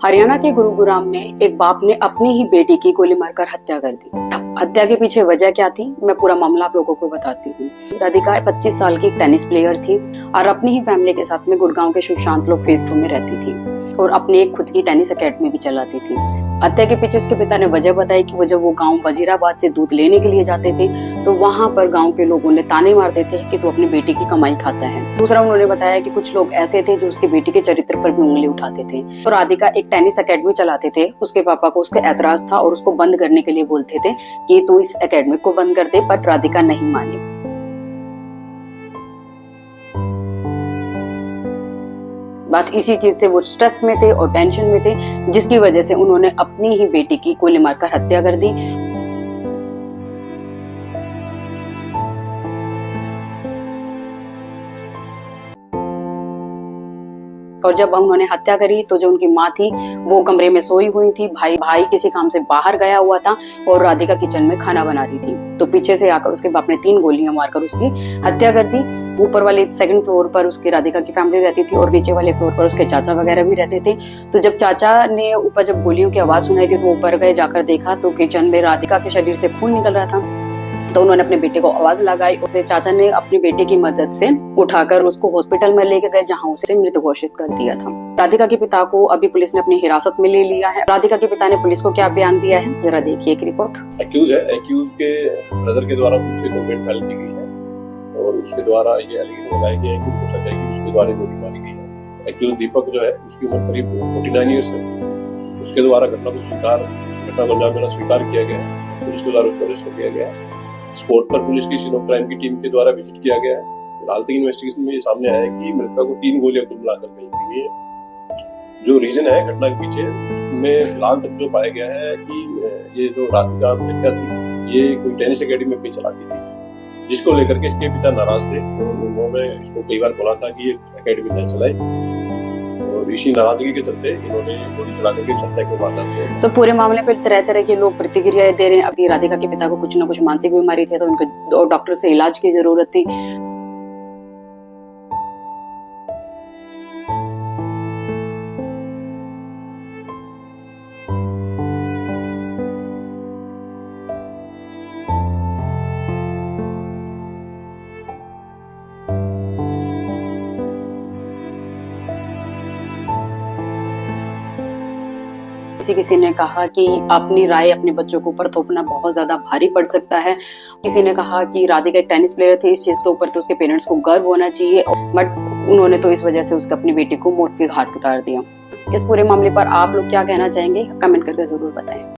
हरियाणा के गुरुग्राम में एक बाप ने अपनी ही बेटी की गोली मारकर हत्या कर दी। हत्या के पीछे वजह क्या थी, मैं पूरा मामला आप लोगों को बताती हूँ। राधिका 25 साल की टेनिस प्लेयर थी और अपनी ही फैमिली के साथ में गुड़गांव के सुशांत लोक फेज 2 में रहती थी और अपनी एक खुद की टेनिस एकेडमी भी चलाती थी। हत्या के पीछे उसके पिता ने वजह बताई कि जब वो गांव वजीराबाद से दूध लेने के लिए जाते थे तो वहां पर गांव के लोगों ने ताने मारते थे कि तू अपनी बेटी की कमाई खाता है। दूसरा उन्होंने बताया कि कुछ लोग ऐसे थे जो उसकी बेटी के चरित्र पर भी उंगली उठाते थे। तो राधिका एक टेनिस एकेडमी चलाते थे, उसके पापा को उसका ऐतराज था और उसको बंद करने के लिए बोलते थे कि तू इस एकेडमी को बंद कर दे, बट राधिका नहीं मानी। बस इसी चीज से वो स्ट्रेस में थे और टेंशन में थे, जिसकी वजह से उन्होंने अपनी ही बेटी की गोली मारकर हत्या कर दी। और जब उन्होंने हत्या करी तो जो उनकी माँ थी वो कमरे में सोई हुई थी, भाई किसी काम से बाहर गया हुआ था और राधिका किचन में खाना बना रही थी। तो पीछे से आकर उसके बाप ने 3 गोलियां मारकर उसकी हत्या कर दी। ऊपर वाले 2nd फ्लोर पर उसकी राधिका की फैमिली रहती थी और नीचे वाले फ्लोर पर उसके चाचा वगैरह भी रहते थे। तो जब चाचा ने ऊपर जब गोलियों की आवाज सुनाई थी तो ऊपर गए, जाकर देखा तो किचन में राधिका के शरीर से खून निकल रहा था। तो उन्होंने अपने बेटे को आवाज लगाई। उसे चाचा ने अपनी बेटे की मदद से उठाकर उसको हॉस्पिटल में लेके गए, जहां उसे मृत घोषित कर दिया था। राधिका के पिता को अभी पुलिस ने अपनी हिरासत में ले लिया है। राधिका के पिता ने पुलिस को क्या बयान दिया है, जरा देखिए एक रिपोर्ट। एक्यूज के ब्रदर के द्वारा पुलिस में कंप्लेंट फाइल की गई है और उसके द्वारा ये एलिगेशन लगाया गया है कि हो सकता है कि उसके द्वारा गोली मारी गई है। एक्यूज दीपक जो है उसकी उम्र करीब 49 ईयर्स है। उसके द्वारा घटना को अंजाम देना स्वीकार किया गया है। पुलिस के द्वारा उसको अरेस्ट कर लिया गया है। स्पॉट पर पुलिस की सीन ऑफ क्राइम की टीम के द्वारा विजिट किया गया है। फिलहाल तक इन्वेस्टिगेशन में ये सामने आया है कि मृतका को 3 गोलियां कुल मिलाकर लगी हुई है। जो रीजन है घटना के पीछे उसमें फिलहाल तक जो पाया गया है कि ये जो राधिका लड़का थी ये कोई टेनिस एकेडमी में चलाती थी, जिसको लेकर के इसके पिता नाराज थे। तो उन्होंने इसको कई बार बोला था कि ये एकेडमी न चलाए और इसी नाराजगी के चलते इन्होंने गोली चला करके हत्या को मारा। तो पूरे मामले पर तरह तरह के लोग प्रतिक्रियाएं दे रहे हैं। अभी राधिका के पिता को कुछ न कुछ मानसिक बीमारी थी तो उनको डॉक्टर से इलाज की जरूरत थी। किसी ने कहा कि अपनी राय अपने बच्चों के ऊपर थोपना बहुत ज्यादा भारी पड़ सकता है। किसी ने कहा कि राधिका एक टेनिस प्लेयर थी, इस चीज के ऊपर तो उसके पेरेंट्स को गर्व होना चाहिए, बट उन्होंने तो इस वजह से उसको अपनी बेटी को मौत के घाट उतार दिया। इस पूरे मामले पर आप लोग क्या कहना चाहेंगे, कमेंट करके जरूर बताएं।